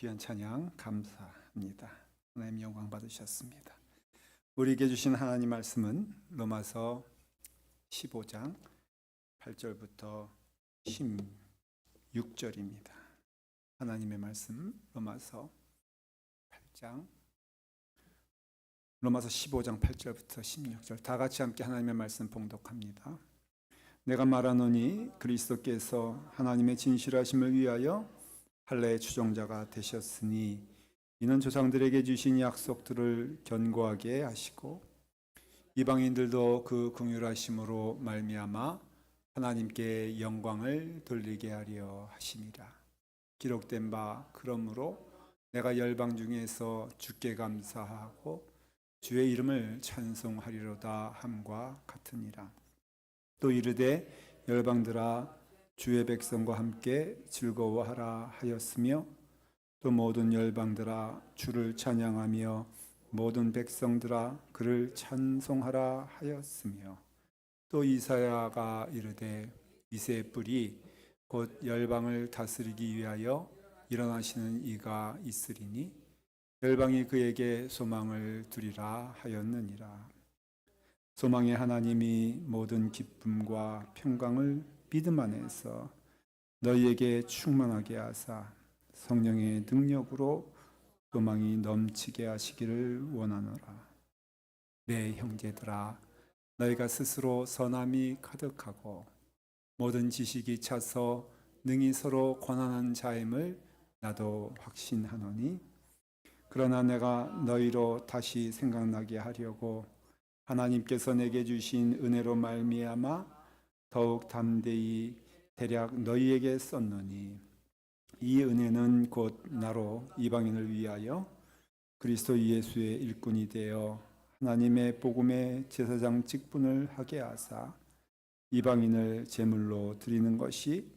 귀한 찬양 감사합니다. 하나님 영광 받으셨습니다. 우리에게 주신 하나님 말씀은 로마서 15장 8절부터 16절입니다. 하나님의 말씀 로마서 15장 8절부터 16절 다 같이 함께 하나님의 말씀 봉독합니다. 내가 말하노니 그리스도께서 하나님의 진실하심을 위하여 할례의 추종자가 되셨으니 이는 조상들에게 주신 약속들을 견고하게 하시고 이방인들도 그 긍휼하심으로 말미암아 하나님께 영광을 돌리게 하려 하심이라. 기록된 바 그러므로 내가 열방 중에서 주께 감사하고 주의 이름을 찬송하리로다 함과 같으니라. 또 이르되 열방들아 주의 백성과 함께 즐거워하라 하였으며 또 모든 열방들아 주를 찬양하며 모든 백성들아 그를 찬송하라 하였으며 또 이사야가 이르되 이새의 뿔이 곧 열방을 다스리기 위하여 일어나시는 이가 있으리니 열방이 그에게 소망을 두리라 하였느니라. 소망의 하나님이 모든 기쁨과 평강을 믿음 안에서 너희에게 충만하게 하사 성령의 능력으로 소망이 넘치게 하시기를 원하노라. 내 형제들아 너희가 스스로 선함이 가득하고 모든 지식이 차서 능히 서로 권한한 자임을 나도 확신하노니 그러나 내가 너희로 다시 생각나게 하려고 하나님께서 내게 주신 은혜로 말미암아 더욱 담대히 대략 너희에게 썼노니 이 은혜는 곧 나로 이방인을 위하여 그리스도 예수의 일꾼이 되어 하나님의 복음의 제사장 직분을 하게 하사 이방인을 제물로 드리는 것이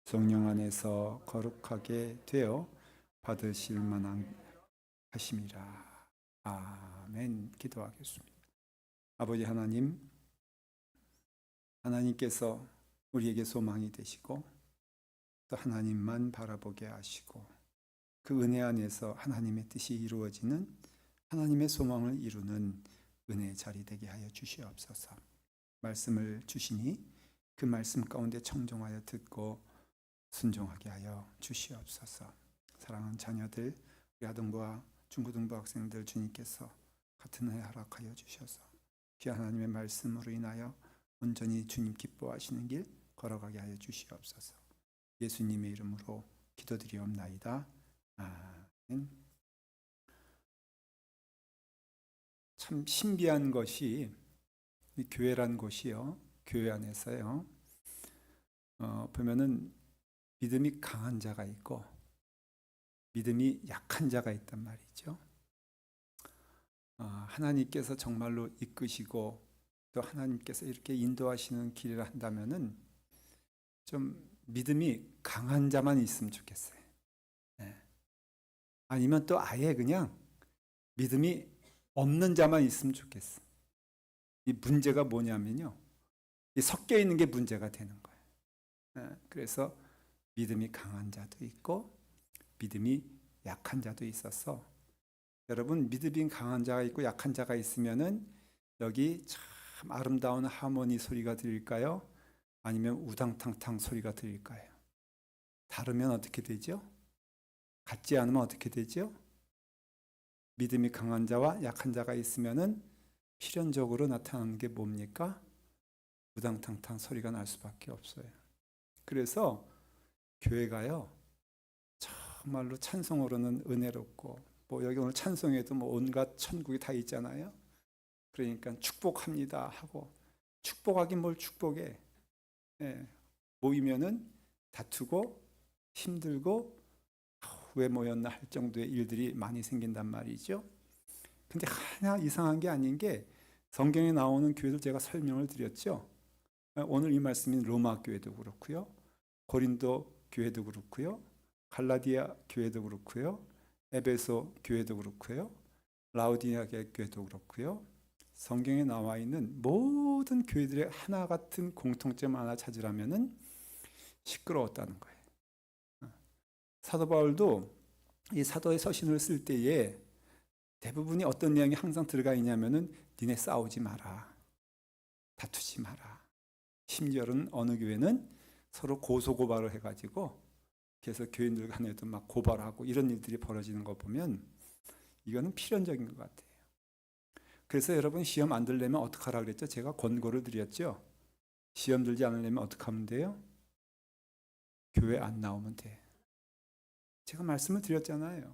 성령 안에서 거룩하게 되어 받으실 만한 하심이라. 아멘. 기도하겠습니다. 아버지 하나님, 하나님께서 우리에게 소망이 되시고 또 하나님만 바라보게 하시고 그 은혜 안에서 하나님의 뜻이 이루어지는 하나님의 소망을 이루는 은혜의 자리 되게 하여 주시옵소서. 말씀을 주시니 그 말씀 가운데 청종하여 듣고 순종하게 하여 주시옵소서. 사랑하는 자녀들, 우리 아동부와 중고등부 학생들 주님께서 같은 은혜 허락하여 주셔서 귀한 하나님의 말씀으로 인하여 온전히 주님 기뻐하시는 길 걸어가게 하여 주시옵소서. 예수님의 이름으로 기도드리옵나이다. 아멘. 참 신비한 것이 이 교회란 곳이요. 교회 안에서요. 보면은 믿음이 강한 자가 있고 믿음이 약한 자가 있단 말이죠. 하나님께서 정말로 이끄시고 또 하나님께서 이렇게 인도하시는 길을 한다면은 좀 믿음이 강한 자만 있으면 좋겠어요. 네. 아니면 또 아예 그냥 믿음이 없는 자만 있으면 좋겠어요. 이 문제가 뭐냐면요. 이 섞여 있는 게 문제가 되는 거예요. 네. 그래서 믿음이 강한 자도 있고 믿음이 약한 자도 있어서 여러분 믿음이 강한 자가 있고 약한 자가 있으면은 여기 참 아름다운 하모니 소리가 들릴까요? 아니면 우당탕탕 소리가 들릴까요? 다르면 어떻게 되죠? 같지 않으면 어떻게 되죠? 믿음이 강한 자와 약한 자가 있으면은 필연적으로 나타나는 게 뭡니까? 우당탕탕 소리가 날 수밖에 없어요. 그래서 교회가요 정말로 찬송으로는 은혜롭고 뭐 여기 오늘 찬송에도 뭐 온갖 천국이 다 있잖아요. 그러니까 축복합니다 하고 축복하긴 뭘 축복해. 예, 모이면은 다투고 힘들고 왜 모였나 할 정도의 일들이 많이 생긴단 말이죠. 근데 하나 이상한 게 아닌 게 성경에 나오는 교회들 제가 설명을 드렸죠. 오늘 이 말씀인 로마 교회도 그렇고요. 고린도 교회도 그렇고요. 갈라디아 교회도 그렇고요. 에베소 교회도 그렇고요. 라우디아 교회도 그렇고요. 성경에 나와 있는 모든 교회들의 하나 같은 공통점 하나 찾으라면은 시끄러웠다는 거예요. 사도 바울도 이 사도의 서신을 쓸 때에 대부분이 어떤 내용이 항상 들어가 있냐면은 니네 싸우지 마라, 다투지 마라. 심지어는 어느 교회는 서로 고소고발을 해가지고 그래서 교인들 간에도 막 고발하고 이런 일들이 벌어지는 거 보면 이거는 필연적인 것 같아요. 그래서 여러분 시험 안 들려면 어떻게 하라 그랬죠? 제가 권고를 드렸죠. 시험 들지 않으려면 어떻게 하면 돼요? 교회 안 나오면 돼. 제가 말씀을 드렸잖아요.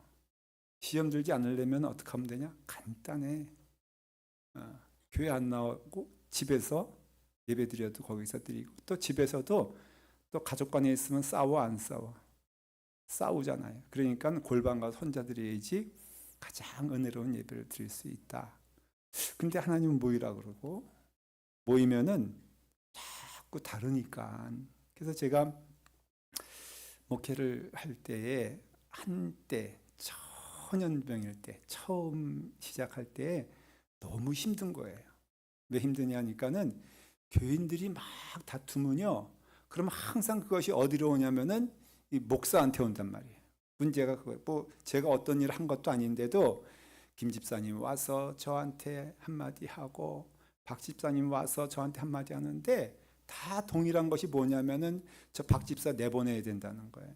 시험 들지 않으려면 어떻게 하면 되냐? 간단해. 교회 안 나오고 집에서 예배 드려도 거기서 드리고, 또 집에서도 또 가족 간에 있으면 싸워 안 싸워? 싸우잖아요. 그러니까 골방 가서 혼자 드려야지 가장 은혜로운 예배를 드릴 수 있다. 근데 하나님은 모이라 그러고, 모이면은 자꾸 다르니까. 그래서 제가 목회를 할 때에 한때 천연병일 때 처음 시작할 때 너무 힘든 거예요. 왜 힘드냐니까는 교인들이 막 다투면요, 그럼 항상 그것이 어디로 오냐면은 이 목사한테 온단 말이에요. 문제가 그거예요. 뭐 제가 어떤 일을 한 것도 아닌데도 김 집사님 와서 저한테 한마디 하고 박 집사님 와서 저한테 한마디 하는데 다 동일한 것이 뭐냐면은 저 박 집사 내보내야 된다는 거예요.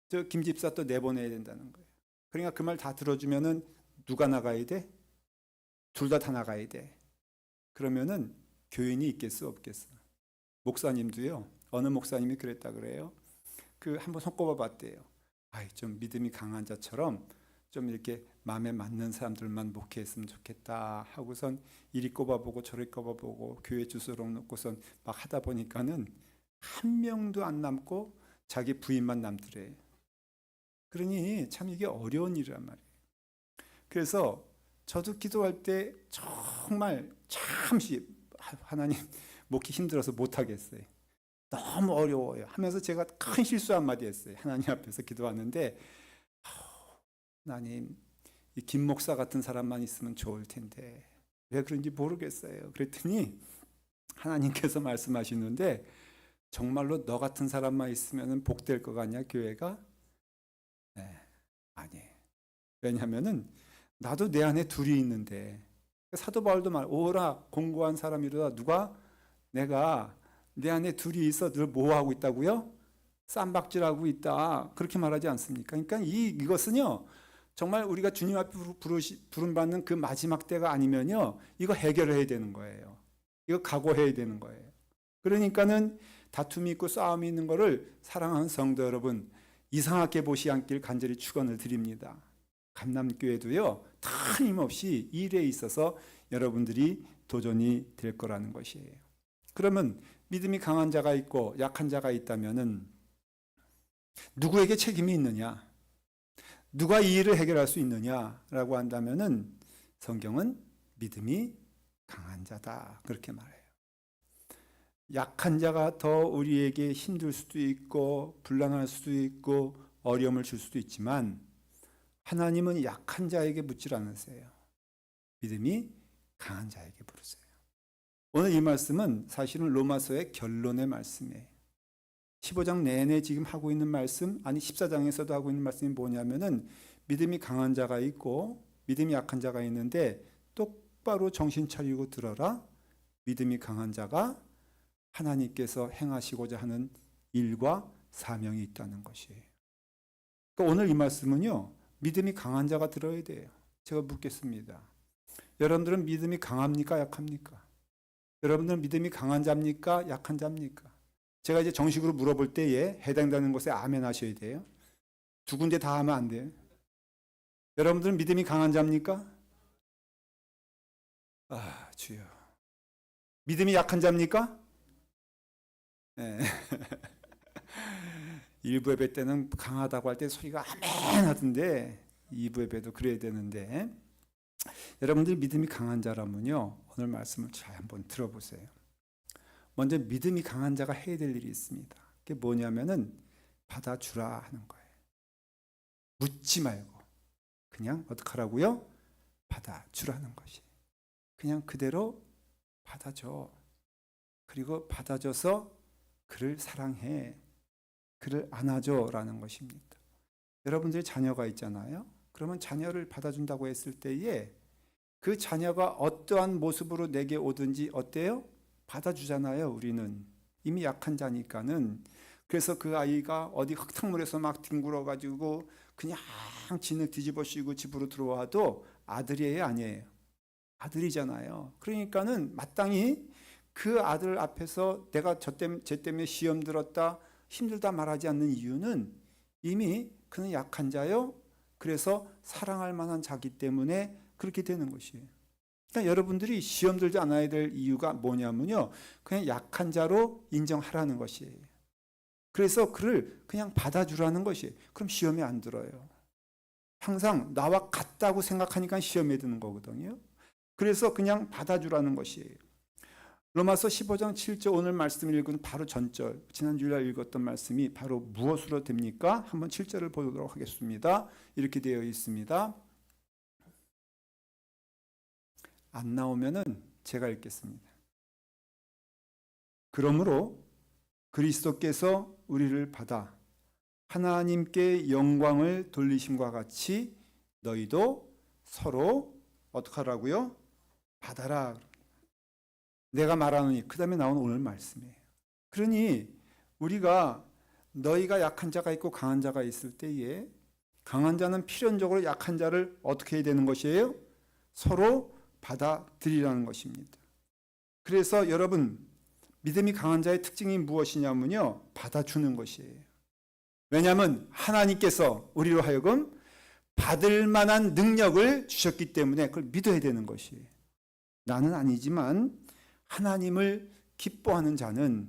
저 김 집사 또 내보내야 된다는 거예요. 그러니까 그 말 다 들어주면은 누가 나가야 돼? 둘 다 나가야 돼. 그러면은 교인이 있겠어 없겠어? 목사님도요. 어느 목사님이 그랬다 그래요. 그 한번 손꼽아 봤대요. 아이 좀 믿음이 강한 자처럼 좀 이렇게 마음에 맞는 사람들만 목회했으면 좋겠다 하고선 이리 꼽아보고 저리 꼽아보고 교회 주소록 놓고선 막 하다 보니까는 한 명도 안 남고 자기 부인만 남더래. 그러니 참 이게 어려운 일이란 말이에요. 그래서 저도 기도할 때 정말 잠시 하나님 목이 힘들어서 못하겠어요. 너무 어려워요 하면서 제가 큰 실수 한마디 했어요. 하나님 앞에서 기도하는데 하나님 이 김 목사 같은 사람만 있으면 좋을 텐데 왜 그런지 모르겠어요. 그랬더니 하나님께서 말씀하시는데 정말로 너 같은 사람만 있으면 복될 것 같냐 교회가? 네, 아니에요. 왜냐하면은 나도 내 안에 둘이 있는데 사도 바울도 말 오라 공고한 사람이로다 누가 내가 내 안에 둘이 있어 늘 뭐하고 있다고요? 쌈박질하고 있다 그렇게 말하지 않습니까? 그러니까 이것은요 정말 우리가 주님 앞에 부름받는 그 마지막 때가 아니면요 이거 해결을 해야 되는 거예요. 이거 각오해야 되는 거예요. 그러니까는 다툼이 있고 싸움이 있는 거를 사랑하는 성도 여러분 이상하게 보시 않길 간절히 축원을 드립니다. 감남교회도요 틀림없이 일에 있어서 여러분들이 도전이 될 거라는 것이에요. 그러면 믿음이 강한 자가 있고 약한 자가 있다면은 누구에게 책임이 있느냐? 누가 이 일을 해결할 수 있느냐라고 한다면은 성경은 믿음이 강한 자다 그렇게 말해요. 약한 자가 더 우리에게 힘들 수도 있고 불안할 수도 있고 어려움을 줄 수도 있지만 하나님은 약한 자에게 묻질 않으세요. 믿음이 강한 자에게 부르세요. 오늘 이 말씀은 사실은 로마서의 결론의 말씀이에요. 15장 내내 지금 하고 있는 말씀, 아니 14장에서도 하고 있는 말씀이 뭐냐면은 믿음이 강한 자가 있고 믿음이 약한 자가 있는데 똑바로 정신 차리고 들어라. 믿음이 강한 자가 하나님께서 행하시고자 하는 일과 사명이 있다는 것이에요. 그러니까 오늘 이 말씀은요, 믿음이 강한 자가 들어야 돼요. 제가 묻겠습니다. 여러분들은 믿음이 강합니까? 약합니까? 여러분들은 믿음이 강한 자입니까? 약한 자입니까? 제가 이제 정식으로 물어볼 때에 해당되는 것에 아멘 하셔야 돼요. 두 군데 다 하면 안 돼요. 여러분들은 믿음이 강한 자입니까? 아, 주여. 믿음이 약한 자입니까? 네. 일부 예배 때는 강하다고 할 때 소리가 아멘 하던데 2부 예배도 그래야 되는데 여러분들 믿음이 강한 자라면요 오늘 말씀을 잘 한번 들어보세요. 먼저 믿음이 강한 자가 해야 될 일이 있습니다. 그게 뭐냐면은 받아주라 하는 거예요. 묻지 말고 그냥 어떻게 하라고요? 받아주라는 것이. 그냥 그대로 받아줘. 그리고 받아줘서 그를 사랑해. 그를 안아줘라는 것입니다. 여러분들이 자녀가 있잖아요. 그러면 자녀를 받아준다고 했을 때에 그 자녀가 어떠한 모습으로 내게 오든지 어때요? 받아주잖아요. 우리는 이미 약한 자니까는. 그래서 그 아이가 어디 흙탕물에서 막 뒹굴어 가지고 그냥 진흙 뒤집어 씌고 집으로 들어와도 아들이에요, 아니에요? 아들이잖아요. 그러니까는 마땅히 그 아들 앞에서 내가 쟤 때문에 시험 들었다, 힘들다 말하지 않는 이유는 이미 그는 약한 자요. 그래서 사랑할 만한 자기 때문에 그렇게 되는 것이에요. 그러니까 여러분들이 시험 들지 않아야 될 이유가 뭐냐면요, 그냥 약한 자로 인정하라는 것이에요. 그래서 그를 그냥 받아주라는 것이에요. 그럼 시험에 안 들어요. 항상 나와 같다고 생각하니까 시험에 드는 거거든요. 그래서 그냥 받아주라는 것이에요. 로마서 15장 7절 오늘 말씀을 읽은 바로 전절, 지난 주일날 읽었던 말씀이 바로 무엇으로 됩니까? 한번 7절을 보도록 하겠습니다. 이렇게 되어 있습니다. 안 나오면은 제가 읽겠습니다. 그러므로 그리스도께서 우리를 받아 하나님께 영광을 돌리심과 같이 너희도 서로 어떻게 하라고요? 받아라. 내가 말하노니 그 다음에 나온 오늘 말씀이에요. 그러니 우리가 너희가 약한 자가 있고 강한 자가 있을 때에 강한 자는 필연적으로 약한 자를 어떻게 해야 되는 것이에요? 서로 받아들이라는 것입니다. 그래서 여러분 믿음이 강한 자의 특징이 무엇이냐면요, 받아주는 것이에요. 왜냐하면 하나님께서 우리로 하여금 받을 만한 능력을 주셨기 때문에 그걸 믿어야 되는 것이에요. 나는 아니지만 하나님을 기뻐하는 자는,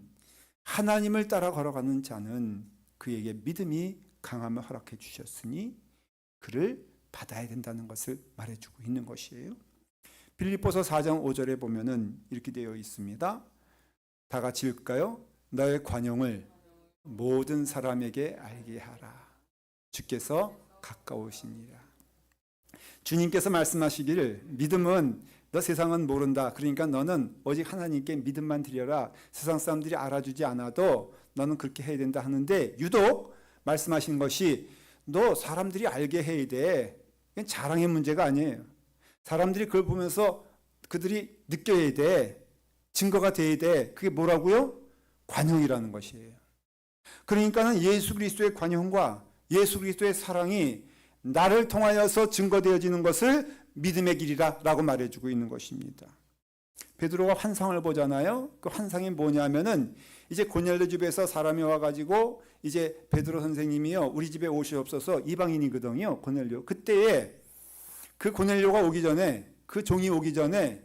하나님을 따라 걸어가는 자는 그에게 믿음이 강함을 허락해 주셨으니 그를 받아야 된다는 것을 말해주고 있는 것이에요. 빌립보서 4장 5절에 보면은 이렇게 되어 있습니다. 다 같이 읽을까요? 너의 관용을 모든 사람에게 알게 하라. 주께서 가까우시니라. 주님께서 말씀하시기를 믿음은 너 세상은 모른다. 그러니까 너는 오직 하나님께 믿음만 드려라. 세상 사람들이 알아주지 않아도 너는 그렇게 해야 된다 하는데 유독 말씀하신 것이 너 사람들이 알게 해야 돼. 이건 자랑의 문제가 아니에요. 사람들이 그걸 보면서 그들이 느껴야 돼. 증거가 돼야 돼. 그게 뭐라고요? 관용이라는 것이에요. 그러니까는 예수 그리스도의 관용과 예수 그리스도의 사랑이 나를 통하여서 증거되어지는 것을 믿음의 길이라 라고 말해주고 있는 것입니다. 베드로가 환상을 보잖아요. 그 환상이 뭐냐면은 이제 고넬료 집에서 사람이 와가지고 이제 베드로 선생님이요, 우리 집에 오시옵소서, 이방인이거든요, 고넬료. 그때에 그 고넬료가 오기 전에, 그 종이 오기 전에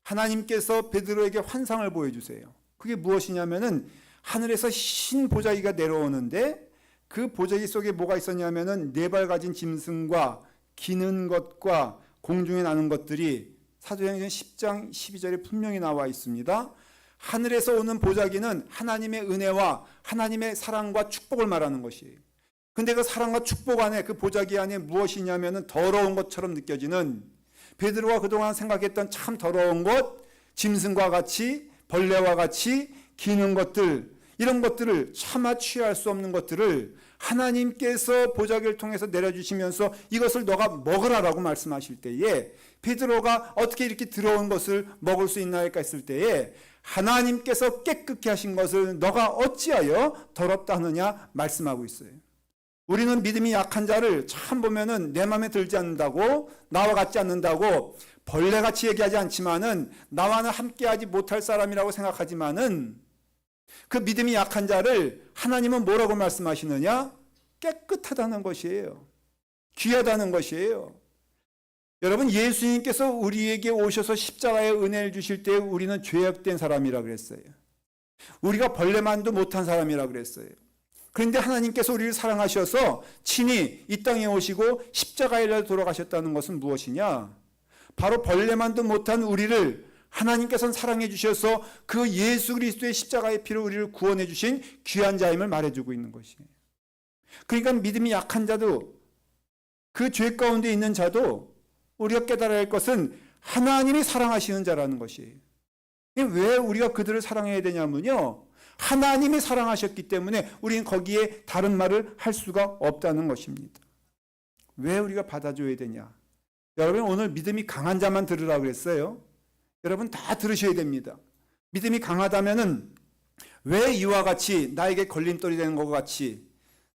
하나님께서 베드로에게 환상을 보여주세요. 그게 무엇이냐면은 하늘에서 흰 보자기가 내려오는데 그 보자기 속에 뭐가 있었냐면은 네 발 가진 짐승과 기는 것과 공중에 나는 것들이 사도행전 10장 12절에 분명히 나와 있습니다. 하늘에서 오는 보자기는 하나님의 은혜와 하나님의 사랑과 축복을 말하는 것이에요. 근데 그 사랑과 축복 안에, 그 보자기 안에 무엇이냐면은 더러운 것처럼 느껴지는, 베드로가 그동안 생각했던 참 더러운 것, 짐승과 같이 벌레와 같이 기는 것들, 이런 것들을 차마 취할 수 없는 것들을 하나님께서 보자기를 통해서 내려주시면서 이것을 너가 먹으라라고 말씀하실 때에 베드로가 어떻게 이렇게 더러운 것을 먹을 수 있나이까 했을 때에 하나님께서 깨끗게 하신 것을 너가 어찌하여 더럽다 하느냐 말씀하고 있어요. 우리는 믿음이 약한 자를 참 보면은 내 마음에 들지 않는다고, 나와 같지 않는다고 벌레같이 얘기하지 않지만은 나와는 함께하지 못할 사람이라고 생각하지만은 그 믿음이 약한 자를 하나님은 뭐라고 말씀하시느냐? 깨끗하다는 것이에요. 귀하다는 것이에요. 여러분, 예수님께서 우리에게 오셔서 십자가의 은혜를 주실 때 우리는 죄악된 사람이라 그랬어요. 우리가 벌레만도 못한 사람이라 그랬어요. 그런데 하나님께서 우리를 사랑하셔서 친히 이 땅에 오시고 십자가에 돌아가셨다는 것은 무엇이냐? 바로 벌레만도 못한 우리를 하나님께서는 사랑해 주셔서 그 예수 그리스도의 십자가의 피로 우리를 구원해 주신 귀한 자임을 말해주고 있는 것이에요. 그러니까 믿음이 약한 자도, 그 죄 가운데 있는 자도 우리가 깨달아야 할 것은 하나님이 사랑하시는 자라는 것이에요. 왜 우리가 그들을 사랑해야 되냐면요, 하나님이 사랑하셨기 때문에 우리는 거기에 다른 말을 할 수가 없다는 것입니다. 왜 우리가 받아줘야 되냐? 여러분, 오늘 믿음이 강한 자만 들으라고 그랬어요. 여러분 다 들으셔야 됩니다. 믿음이 강하다면은 왜 이와 같이 나에게 걸림돌이 되는 것 같이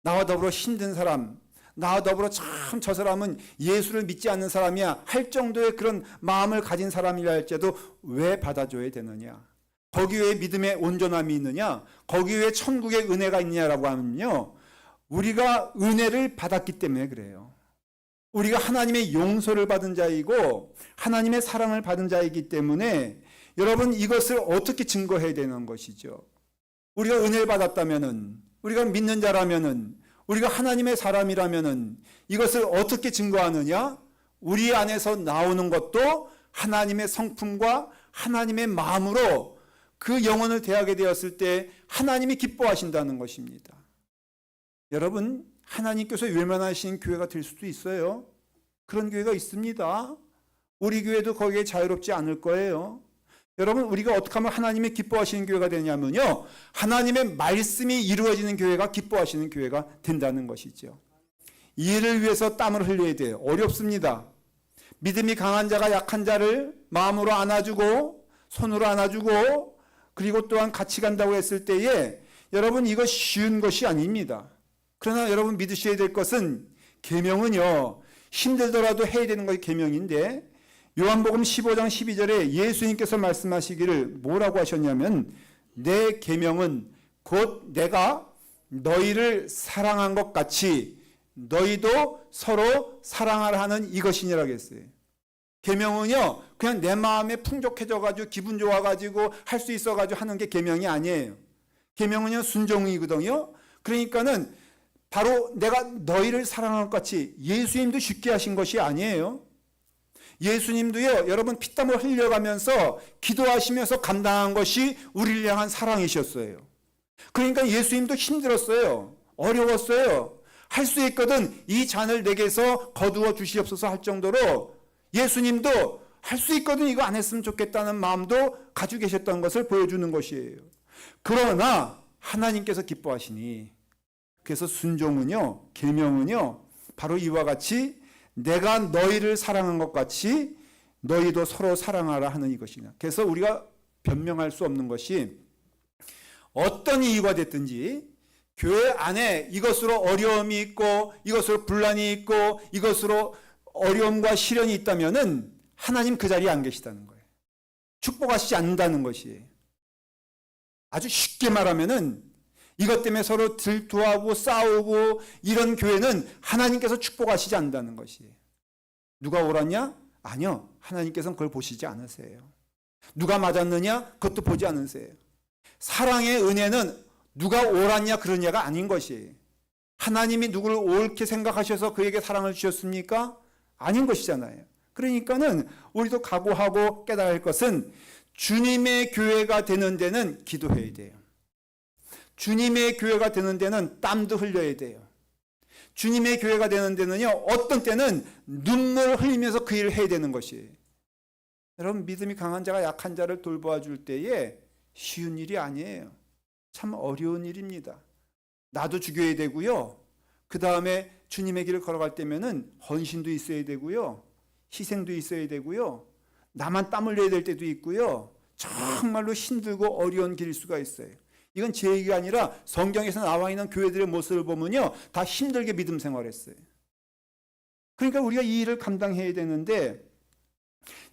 나와 더불어 힘든 사람, 나와 더불어 참 저 사람은 예수를 믿지 않는 사람이야 할 정도의 그런 마음을 가진 사람이라 할지라도 왜 받아줘야 되느냐? 거기 왜 믿음의 온전함이 있느냐? 거기 왜 천국의 은혜가 있냐라고 하면요, 우리가 은혜를 받았기 때문에 그래요. 우리가 하나님의 용서를 받은 자이고 하나님의 사랑을 받은 자이기 때문에 여러분, 이것을 어떻게 증거해야 되는 것이죠? 우리가 은혜를 받았다면은, 우리가 믿는 자라면은, 우리가 하나님의 사람이라면은 이것을 어떻게 증거하느냐? 우리 안에서 나오는 것도 하나님의 성품과 하나님의 마음으로 그 영혼을 대하게 되었을 때 하나님이 기뻐하신다는 것입니다. 여러분, 하나님께서 외면하신 교회가 될 수도 있어요. 그런 교회가 있습니다. 우리 교회도 거기에 자유롭지 않을 거예요. 여러분, 우리가 어떻게 하면 하나님이 기뻐하시는 교회가 되냐면요, 하나님의 말씀이 이루어지는 교회가 기뻐하시는 교회가 된다는 것이죠. 이를 위해서 땀을 흘려야 돼요. 어렵습니다. 믿음이 강한 자가 약한 자를 마음으로 안아주고 손으로 안아주고 그리고 또한 같이 간다고 했을 때에 여러분, 이거 쉬운 것이 아닙니다. 그러나 여러분 믿으셔야 될 것은, 계명은요 힘들더라도 해야 되는 것이 계명인데, 요한복음 15장 12절에 예수님께서 말씀하시기를 뭐라고 하셨냐면, 내 계명은 곧 내가 너희를 사랑한 것 같이 너희도 서로 사랑하라 하는 이것이니라고 했어요. 계명은요 그냥 내 마음에 풍족해져 가지고 기분 좋아 가지고 할 수 있어 가지고 하는 게 계명이 아니에요. 계명은요 순종이거든요. 그러니까는 바로 내가 너희를 사랑한 것 같이, 예수님도 쉽게 하신 것이 아니에요. 예수님도요 여러분 피땀을 흘려가면서 기도하시면서 감당한 것이 우리를 향한 사랑이셨어요. 그러니까 예수님도 힘들었어요. 어려웠어요. 할 수 있거든 이 잔을 내게서 거두어 주시옵소서 할 정도로 예수님도 할 수 있거든 이거 안 했으면 좋겠다는 마음도 가지고 계셨던 것을 보여주는 것이에요. 그러나 하나님께서 기뻐하시니, 그래서 순종은요, 계명은요 바로 이와 같이 내가 너희를 사랑한 것 같이 너희도 서로 사랑하라 하는 이것이냐. 그래서 우리가 변명할 수 없는 것이, 어떤 이유가 됐든지 교회 안에 이것으로 어려움이 있고 이것으로 분란이 있고 이것으로 어려움과 시련이 있다면은 하나님 그 자리에 안 계시다는 거예요. 축복하시지 않는다는 것이에요. 아주 쉽게 말하면은 이것 때문에 서로 질투하고 싸우고 이런 교회는 하나님께서 축복하시지 않는다는 것이에요. 누가 옳았냐? 아니요. 하나님께서는 그걸 보시지 않으세요. 누가 맞았느냐? 그것도 보지 않으세요. 사랑의 은혜는 누가 옳았냐 그러냐가 아닌 것이에요. 하나님이 누구를 옳게 생각하셔서 그에게 사랑을 주셨습니까? 아닌 것이잖아요. 그러니까는 우리도 각오하고 깨달아야 할 것은, 주님의 교회가 되는 데는 기도해야 돼요. 주님의 교회가 되는 데는 땀도 흘려야 돼요. 주님의 교회가 되는 데는요 어떤 때는 눈물을 흘리면서 그 일을 해야 되는 것이에요. 여러분, 믿음이 강한 자가 약한 자를 돌보아 줄 때에 쉬운 일이 아니에요. 참 어려운 일입니다. 나도 죽여야 되고요, 그 다음에 주님의 길을 걸어갈 때면은 헌신도 있어야 되고요, 희생도 있어야 되고요, 나만 땀 흘려야 될 때도 있고요, 정말로 힘들고 어려운 길일 수가 있어요. 이건 제 얘기가 아니라 성경에서 나와 있는 교회들의 모습을 보면요 다 힘들게 믿음 생활했어요. 그러니까 우리가 이 일을 감당해야 되는데,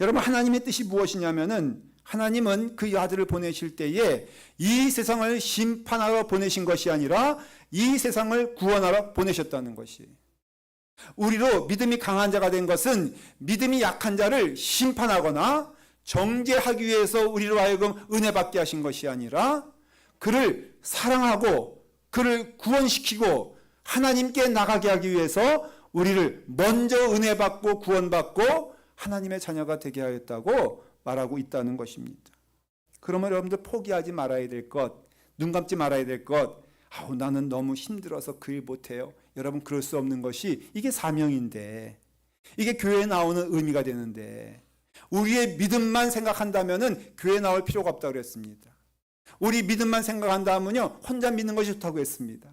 여러분 하나님의 뜻이 무엇이냐면은, 하나님은 그 아들을 보내실 때에 이 세상을 심판하러 보내신 것이 아니라 이 세상을 구원하러 보내셨다는 것이. 우리로 믿음이 강한 자가 된 것은 믿음이 약한 자를 심판하거나 정죄하기 위해서 우리로 하여금 은혜 받게 하신 것이 아니라 그를 사랑하고 그를 구원시키고 하나님께 나가게 하기 위해서 우리를 먼저 은혜 받고 구원받고 하나님의 자녀가 되게 하였다고 말하고 있다는 것입니다. 그러면 여러분들 포기하지 말아야 될 것, 눈 감지 말아야 될 것, 나는 너무 힘들어서 그 일 못해요. 여러분, 그럴 수 없는 것이 이게 사명인데, 이게 교회에 나오는 의미가 되는데, 우리의 믿음만 생각한다면은 교회에 나올 필요가 없다고 그랬습니다. 우리 믿음만 생각한다면요 혼자 믿는 것이 좋다고 했습니다.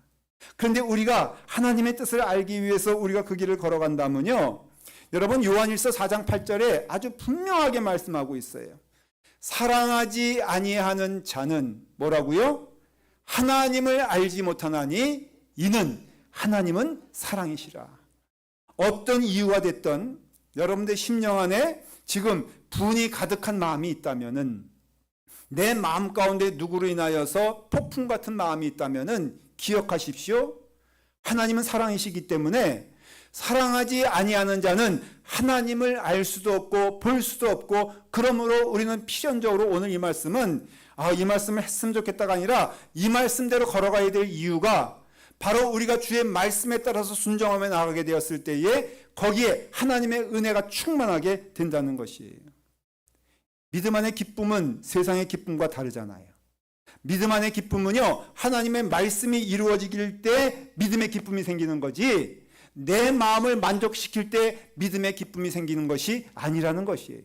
그런데 우리가 하나님의 뜻을 알기 위해서 우리가 그 길을 걸어간다면요, 여러분 요한일서 4장 8절에 아주 분명하게 말씀하고 있어요. 사랑하지 아니하는 자는 뭐라고요? 하나님을 알지 못하나니 이는 하나님은 사랑이시라. 어떤 이유가 됐던 여러분들 심령 안에 지금 분이 가득한 마음이 있다면은, 내 마음 가운데 누구로 인하여서 폭풍 같은 마음이 있다면은 기억하십시오. 하나님은 사랑이시기 때문에 사랑하지 아니하는 자는 하나님을 알 수도 없고 볼 수도 없고, 그러므로 우리는 필연적으로 오늘 이 말씀은 이 말씀을 했으면 좋겠다가 아니라 이 말씀대로 걸어가야 될 이유가 바로 우리가 주의 말씀에 따라서 순종하며 나가게 되었을 때에 거기에 하나님의 은혜가 충만하게 된다는 것이에요. 믿음 안의 기쁨은 세상의 기쁨과 다르잖아요. 믿음 안의 기쁨은요, 하나님의 말씀이 이루어지길 때 믿음의 기쁨이 생기는 거지, 내 마음을 만족시킬 때 믿음의 기쁨이 생기는 것이 아니라는 것이에요.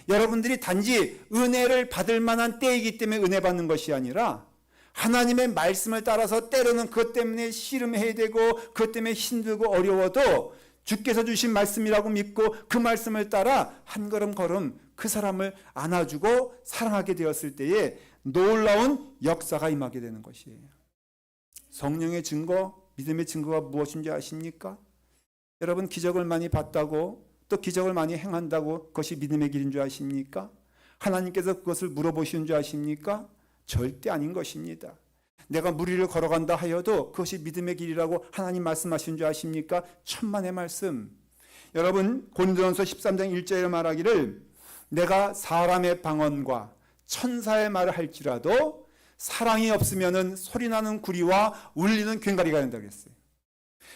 여러분들이 단지 은혜를 받을 만한 때이기 때문에 은혜 받는 것이 아니라, 하나님의 말씀을 따라서 때로는 그것 때문에 씨름해야 되고 그것 때문에 힘들고 어려워도 주께서 주신 말씀이라고 믿고 그 말씀을 따라 한 걸음 걸음 그 사람을 안아주고 사랑하게 되었을 때에 놀라운 역사가 임하게 되는 것이에요. 성령의 증거, 믿음의 증거가 무엇인지 아십니까? 여러분, 기적을 많이 봤다고 또 기적을 많이 행한다고 그것이 믿음의 길인 줄 아십니까? 하나님께서 그것을 물어보시는 줄 아십니까? 절대 아닌 것입니다. 내가 무리를 걸어간다 하여도 그것이 믿음의 길이라고 하나님 말씀하신 줄 아십니까? 천만의 말씀. 여러분, 고린도전서 13장 1절에 말하기를 내가 사람의 방언과 천사의 말을 할지라도 사랑이 없으면은 소리나는 구리와 울리는 괭가리가 된다고 했어요.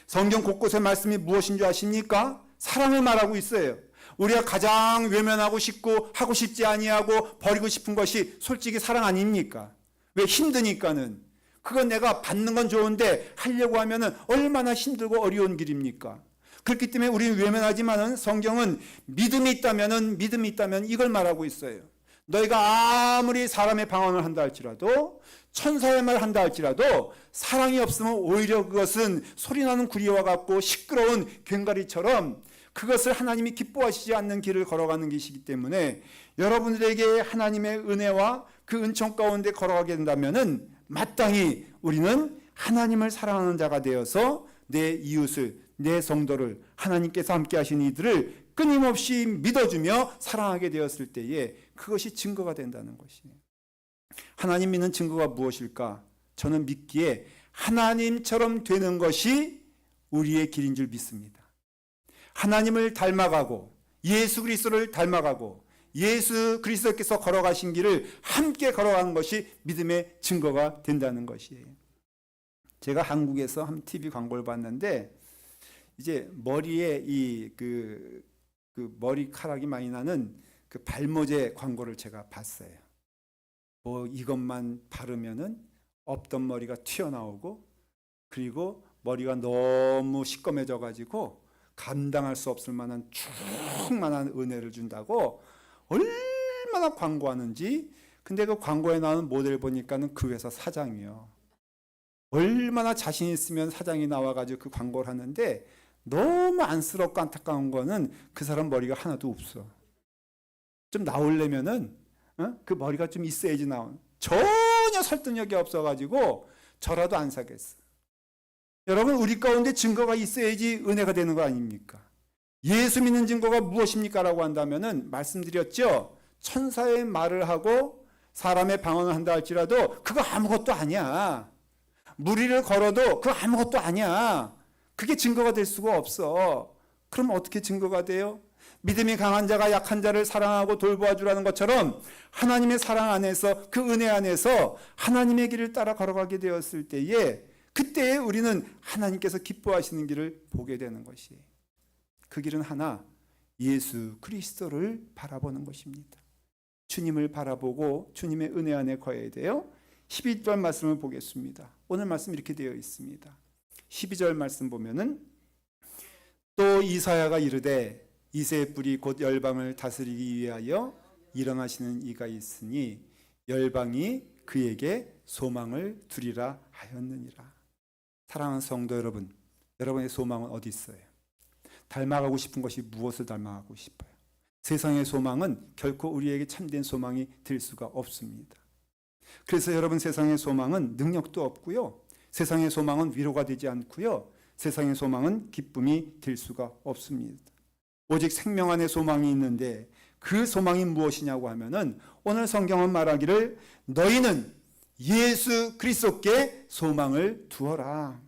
성경 곳곳에 말씀이 무엇인 줄 아십니까? 사랑을 말하고 있어요. 우리가 가장 외면하고 싶고 하고 싶지 아니하고 버리고 싶은 것이 솔직히 사랑 아닙니까? 왜? 힘드니까는. 그건 내가 받는 건 좋은데 하려고 하면은 얼마나 힘들고 어려운 길입니까? 그렇기 때문에 우리는 외면하지만은 성경은 믿음이 있다면 이걸 말하고 있어요. 너희가 아무리 사람의 방언을 한다 할지라도, 천사의 말을 한다 할지라도 사랑이 없으면 오히려 그것은 소리나는 구리와 같고 시끄러운 괭가리처럼 그것을 하나님이 기뻐하시지 않는 길을 걸어가는 것이기 때문에 여러분들에게 하나님의 은혜와 그 은총 가운데 걸어가게 된다면은 마땅히 우리는 하나님을 사랑하는 자가 되어서 내 이웃을, 내 성도를, 하나님께서 함께 하신 이들을 끊임없이 믿어주며 사랑하게 되었을 때에 그것이 증거가 된다는 것이에요. 하나님 믿는 증거가 무엇일까? 저는 믿기에 하나님처럼 되는 것이 우리의 길인 줄 믿습니다. 하나님을 닮아가고 예수 그리스도를 닮아가고 예수 그리스도께서 걸어가신 길을 함께 걸어가는 것이 믿음의 증거가 된다는 것이에요. 제가 한국에서 한 TV 광고를 봤는데 이제 머리에 그 머리카락이 많이 나는 그 발모제 광고를 제가 봤어요. 이것만 바르면은 없던 머리가 튀어나오고, 그리고 머리가 너무 시꺼매져 가지고 감당할 수 없을 만한 충만한 은혜를 준다고 얼마나 광고하는지. 근데 그 광고에 나오는 모델 보니까는 그 회사 사장이요. 얼마나 자신 있으면 사장이 나와가지고 그 광고를 하는데 너무 안쓰럽고 안타까운 거는 그 사람 머리가 하나도 없어. 좀 나오려면은 그 머리가 좀 있어야지 나온. 전혀 설득력이 없어가지고 저라도 안 사겠어. 여러분, 우리 가운데 증거가 있어야지 은혜가 되는 거 아닙니까? 예수 믿는 증거가 무엇입니까? 라고 한다면은 말씀드렸죠. 천사의 말을 하고 사람의 방언을 한다 할지라도 그거 아무것도 아니야. 무리를 걸어도 그거 아무것도 아니야. 그게 증거가 될 수가 없어. 그럼 어떻게 증거가 돼요? 믿음이 강한 자가 약한 자를 사랑하고 돌보아 주라는 것처럼 하나님의 사랑 안에서, 그 은혜 안에서 하나님의 길을 따라 걸어가게 되었을 때에 그때에 우리는 하나님께서 기뻐하시는 길을 보게 되는 것이에요. 그 길은 하나, 예수 그리스도를 바라보는 것입니다. 주님을 바라보고 주님의 은혜 안에 거해야 돼요. 12절 말씀을 보겠습니다. 오늘 말씀 이렇게 되어 있습니다. 12절 말씀 보면은 또 이사야가 이르되 이새의 뿔이 곧 열방을 다스리기 위하여 일어나시는 이가 있으니 열방이 그에게 소망을 두리라 하였느니라. 사랑하는 성도 여러분, 여러분의 소망은 어디 있어요? 닮아가고 싶은 것이 무엇을 닮아가고 싶어요? 세상의 소망은 결코 우리에게 참된 소망이 될 수가 없습니다. 그래서 여러분, 세상의 소망은 능력도 없고요. 세상의 소망은 위로가 되지 않고요. 세상의 소망은 기쁨이 될 수가 없습니다. 오직 생명 안에 소망이 있는데 그 소망이 무엇이냐고 하면은 오늘 성경은 말하기를 너희는 예수 그리스도께 소망을 두어라.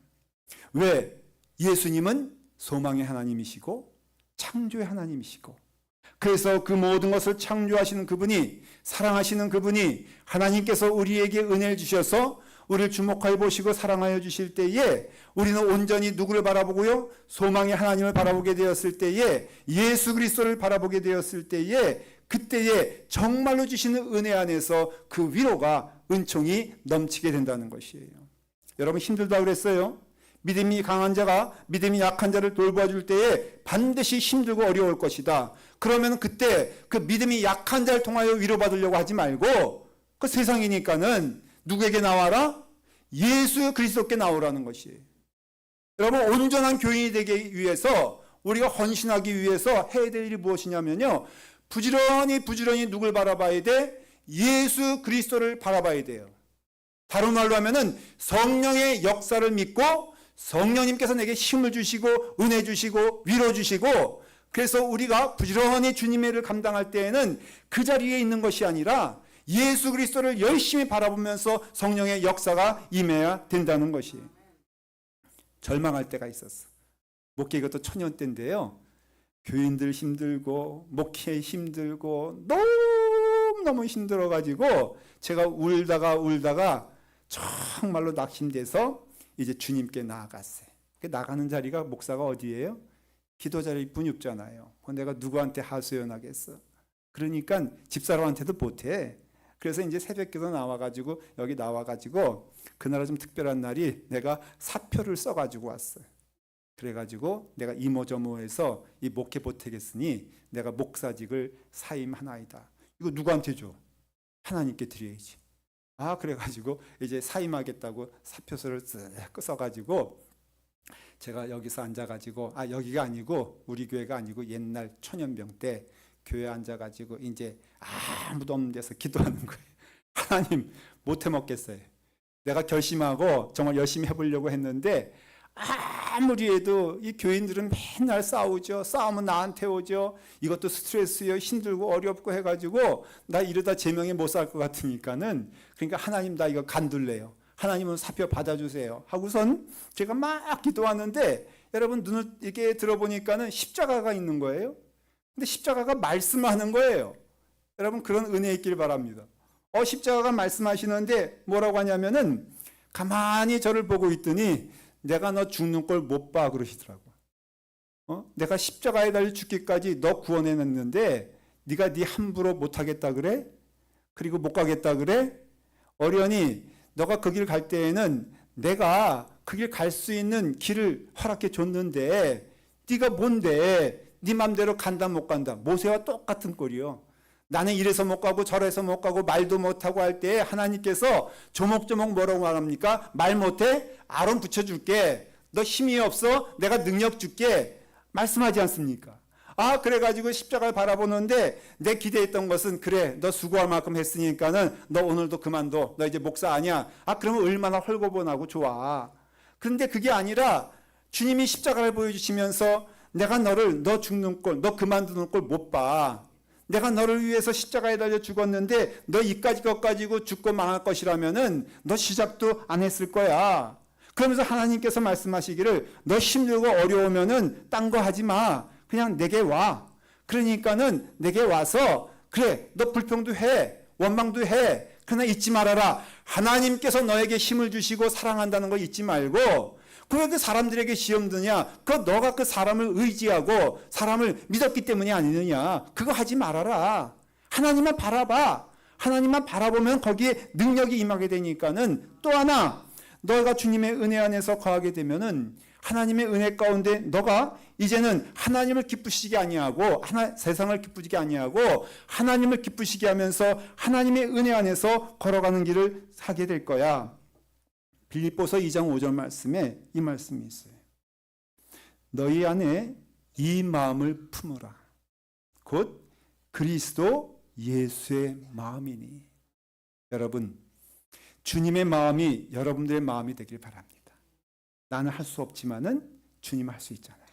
왜? 예수님은 소망의 하나님이시고 창조의 하나님이시고, 그래서 그 모든 것을 창조하시는 그분이, 사랑하시는 그분이, 하나님께서 우리에게 은혜를 주셔서 우리를 주목하여 보시고 사랑하여 주실 때에 우리는 온전히 누구를 바라보고요? 소망의 하나님을 바라보게 되었을 때에, 예수 그리스도를 바라보게 되었을 때에, 그때에 정말로 주시는 은혜 안에서 그 위로가, 은총이 넘치게 된다는 것이에요. 여러분, 힘들다 그랬어요. 믿음이 강한 자가 믿음이 약한 자를 돌봐줄 때에 반드시 힘들고 어려울 것이다. 그러면 그때 그 믿음이 약한 자를 통하여 위로받으려고 하지 말고 그 세상이니까는 누구에게 나와라? 예수 그리스도께 나오라는 것이에요. 여러분, 온전한 교인이 되기 위해서, 우리가 헌신하기 위해서 해야 될 일이 무엇이냐면요, 부지런히 누굴 바라봐야 돼? 예수 그리스도를 바라봐야 돼요. 다른 말로 하면은 성령의 역사를 믿고 성령님께서 내게 힘을 주시고 은혜 주시고 위로 주시고, 그래서 우리가 부지런히 주님의 일을 감당할 때에는 그 자리에 있는 것이 아니라 예수 그리스도를 열심히 바라보면서 성령의 역사가 임해야 된다는 것이에요. 절망할 때가 있었어. 목회 이것도 초년 때인데요, 교인들 힘들고 목회 힘들고 너무 힘들어가지고 제가 울다가 정말로 낙심돼서 이제 주님께 나아갔어요. 나가는 자리가 목사가 어디예요? 기도 자리뿐이 없잖아요. 내가 누구한테 하소연하겠어? 그러니까 집사람한테도 못해. 그래서 이제 새벽기도 나와가지고 여기 나와가지고 그날은 좀 특별한 날이 내가 사표를 써가지고 왔어요. 그래가지고 내가 이모저모해서 이 목회 보태겠으니 내가 목사직을 사임하나이다. 이거 누구한테 줘? 하나님께 드려야지. 그래가지고 이제 사임하겠다고 사표서를 쓱 써가지고 제가 여기서 앉아가지고, 여기가 아니고 우리 교회가 아니고 옛날 초년병 때 교회 앉아가지고 이제 아무도 없는 데서 기도하는 거예요. 하나님, 못해 먹겠어요. 내가 결심하고 정말 열심히 해보려고 했는데 아무리 해도 이 교인들은 맨날 싸우죠. 싸우면 나한테 오죠. 이것도 스트레스요, 힘들고 어렵고 해가지고 나 이러다 제명에 못 살 것 같으니까는, 그러니까 하나님, 나 이거 간둘래요. 하나님은 사표 받아주세요 하고선 제가 막 기도하는데, 여러분 눈을 이렇게 들어보니까는 십자가가 있는 거예요. 근데 십자가가 말씀하는 거예요. 여러분, 그런 은혜 있길 바랍니다. 십자가가 말씀하시는데 뭐라고 하냐면은, 가만히 저를 보고 있더니 내가 너 죽는 꼴 못 봐 그러시더라고. 내가 십자가에 달려 죽기까지 너 구원해냈는데 네가 네 함부로 못하겠다 그래? 그리고 못 가겠다 그래? 어련히 너가 그 길 갈 때에는 내가 그 길 갈 수 있는 길을 허락해 줬는데 네가 뭔데 네 맘대로 간다 못 간다. 모세와 똑같은 꼴이요. 나는 이래서 못 가고 저래서 못 가고 말도 못하고 할 때 하나님께서 조목조목 뭐라고 말합니까? 말 못해? 아론 붙여줄게. 너 힘이 없어? 내가 능력 줄게. 말씀하지 않습니까? 그래가지고 십자가를 바라보는데 내 기대했던 것은, 그래, 너 수고할 만큼 했으니까는 너 오늘도 그만둬. 너 이제 목사 아니야. 그러면 얼마나 헐거분하고 좋아. 그런데 그게 아니라 주님이 십자가를 보여주시면서 내가 너 죽는 꼴, 너 그만두는 꼴 못 봐. 내가 너를 위해서 십자가에 달려 죽었는데 너 이까지 것 가지고 죽고 망할 것이라면은 너 시작도 안 했을 거야. 그러면서 하나님께서 말씀하시기를, 너 힘들고 어려우면은 딴 거 하지 마. 그냥 내게 와. 그러니까는 내게 와서, 그래, 너 불평도 해, 원망도 해. 그러나 잊지 말아라. 하나님께서 너에게 힘을 주시고 사랑한다는 거 잊지 말고, 왜 그 사람들에게 시험 드냐? 너가 그 사람을 의지하고 사람을 믿었기 때문이 아니느냐? 그거 하지 말아라. 하나님만 바라봐. 하나님만 바라보면 거기에 능력이 임하게 되니까는, 또 하나, 너가 주님의 은혜 안에서 거하게 되면은 하나님의 은혜 가운데 너가 이제는 하나님을 기쁘시게 아니하고 세상을 기쁘시게 아니하고 하나님을 기쁘시게 하면서 하나님의 은혜 안에서 걸어가는 길을 하게 될 거야. 빌립보서 2장 5절 말씀에 이 말씀이 있어요. 너희 안에 이 마음을 품으라. 곧 그리스도 예수의 마음이니. 여러분, 주님의 마음이 여러분들의 마음이 되길 바랍니다. 나는 할 수 없지만은 주님은 할 수 있잖아요.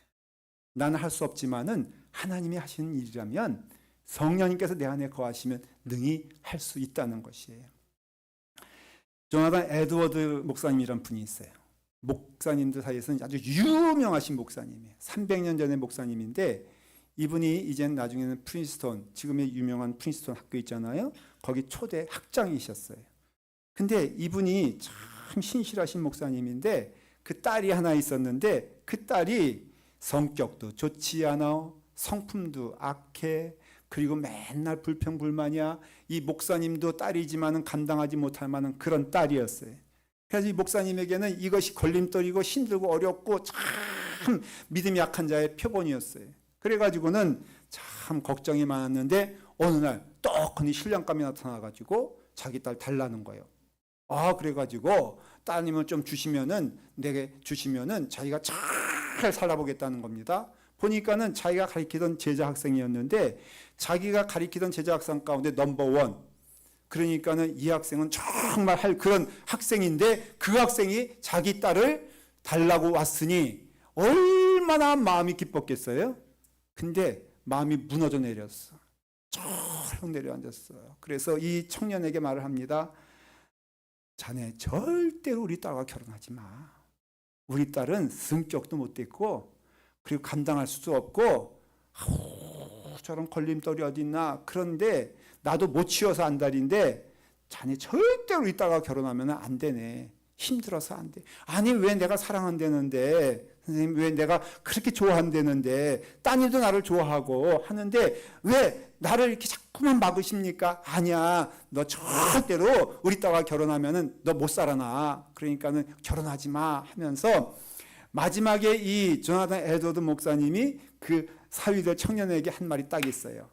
나는 할 수 없지만은 하나님이 하시는 일이라면 성령님께서 내 안에 거하시면 능히 할 수 있다는 것이에요. 조나단 에드워드 목사님이란 분이 있어요. 목사님들 사이에서는 아주 유명하신 목사님이에요. 300년 전의 목사님인데 이분이 이젠 나중에는 프린스턴, 지금의 유명한 프린스턴 학교 있잖아요. 거기 초대 학장이셨어요. 근데 이분이 참 신실하신 목사님인데 그 딸이 하나 있었는데 그 딸이 성격도 좋지 않아, 성품도 악해, 그리고 맨날 불평불만이야. 이 목사님도 딸이지만은 감당하지 못할 만한 그런 딸이었어요. 그래서 이 목사님에게는 이것이 걸림돌이고 힘들고 어렵고 참 믿음이 약한 자의 표본이었어요. 그래가지고는 참 걱정이 많았는데 어느 날 떡하니 신랑감이 나타나가지고 자기 딸 달라는 거예요. 그래가지고 따님을 좀 주시면은 내게 주시면은 자기가 잘 살아보겠다는 겁니다. 보니까는 자기가 가르치던 제자 학생이었는데 자기가 가르치던 제자 학생 가운데 넘버원. 그러니까는 이 학생은 정말 할 그런 학생인데 그 학생이 자기 딸을 달라고 왔으니 얼마나 마음이 기뻤겠어요? 근데 마음이 무너져 내렸어. 쭉 내려앉았어요. 그래서 이 청년에게 말을 합니다. 자네 절대로 우리 딸과 결혼하지 마. 우리 딸은 성격도 못 됐고 그리고 감당할 수도 없고 저런 걸림돌이 어디 있나. 그런데 나도 못 치워서 안달인데 자네 절대로 우리 딸과 결혼하면 안 되네. 힘들어서 안 돼. 아니 왜 내가 사랑한다는데 선생님 왜 내가 그렇게 좋아한다는데 따님도 나를 좋아하고 하는데 왜 나를 이렇게 자꾸만 막으십니까? 아니야. 너 절대로 우리 딸과 결혼하면은 너 못 살아나. 그러니까는 결혼하지 마 하면서 마지막에 이 조나단 에드워드 목사님이 그 사위될 청년에게 한 말이 딱 있어요.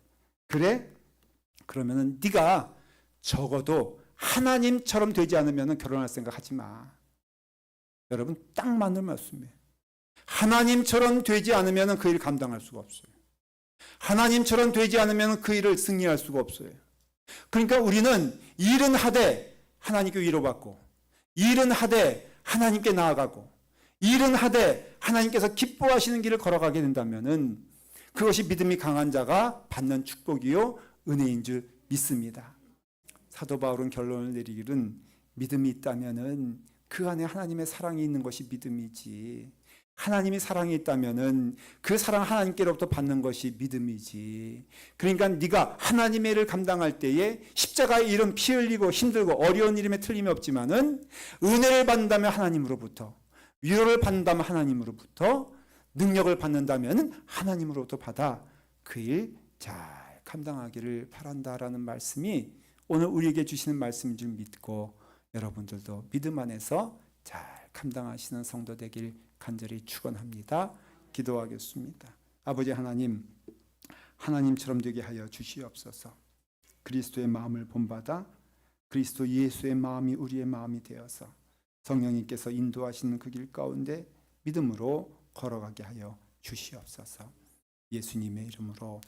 그래? 그러면은 네가 적어도 하나님처럼 되지 않으면 결혼할 생각 하지 마. 여러분 딱 맞는 말씀이에요. 하나님처럼 되지 않으면 그 일을 감당할 수가 없어요. 하나님처럼 되지 않으면 그 일을 승리할 수가 없어요. 그러니까 우리는 일은 하되 하나님께 위로받고, 일은 하되 하나님께 나아가고, 일은 하되 하나님께서 기뻐하시는 길을 걸어가게 된다면은 그것이 믿음이 강한 자가 받는 축복이요 은혜인 줄 믿습니다. 사도 바울은 결론을 내리기는 믿음이 있다면은 그 안에 하나님의 사랑이 있는 것이 믿음이지. 하나님이 사랑이 있다면은 그 사랑 하나님께로부터 받는 것이 믿음이지. 그러니까 네가 하나님의 일을 감당할 때에 십자가의 일은 피 흘리고 힘들고 어려운 일임에 틀림이 없지만은 은혜를 받는다면 하나님으로부터, 위로를 받는다면 하나님으로부터, 능력을 받는다면 하나님으로부터 받아 그 일 잘 감당하기를 바란다라는 말씀이 오늘 우리에게 주시는 말씀인 줄 믿고 여러분들도 믿음 안에서 잘 감당하시는 성도 되길 간절히 축원합니다. 기도하겠습니다. 아버지 하나님, 하나님처럼 되게 하여 주시옵소서. 그리스도의 마음을 본받아 그리스도 예수의 마음이 우리의 마음이 되어서 성령님께서 인도하시는 그 길 가운데 믿음으로 걸어가게 하여 주시옵소서. 예수님의 이름으로